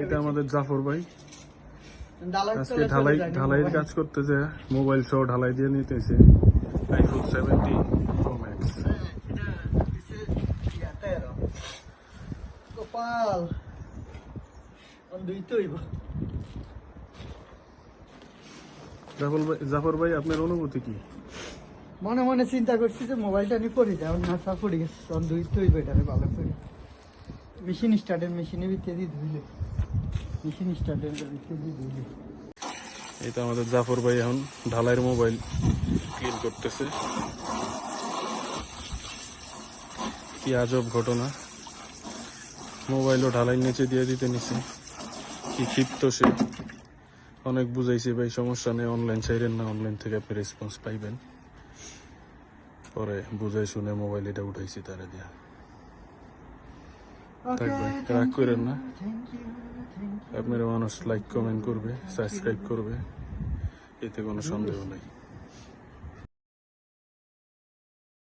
এটা আমাদের জাফর ভাই আজকে ঢালাইয়ের কাজ করতে যে মোবাইল সহ ঢালাই দিয়ে নিতেছে আইফোন 70 প্রো ম্যাক্স। কপাল জাফর ভাই আপনার অনুভূতি কি? মনে মনে চিন্তা করছি যে মোবাইলটা নিয়ে পড়ি যাও না সব পড়ে গেছে দুই তুই বেটারে ভালো করে মেশিন স্টার্টের মেশিনের ভিতরে দিয়ে ধুইলে মেশিন স্টার্টের ভিতরে দিয়ে ধুইলে। এই তো আমাদের জাফর ভাই এখন ঢালাইয়ের মোবাইল ক্লিন করতেছে। কি আজব ঘটনা, মোবাইলও ঢালাই নিচে দিয়ে দিতে নিছে। কি ক্ষিপ্ত সে, অনেক বুঝাইছে ভাই সমস্যা নেই, অনলাইন ছাইরেন না, অনলাইন থেকে আপনি রেসপন্স পাইবেন। পরে বুঝাই শুনে মোবাইল এটা উঠাইছি তারা দিয়া। থাক ভাই, রাগ করেন না, আপনারা মানুষ লাইক কমেন্ট করবে, সাবস্ক্রাইব করবে, এতে কোনো সন্দেহ নাই।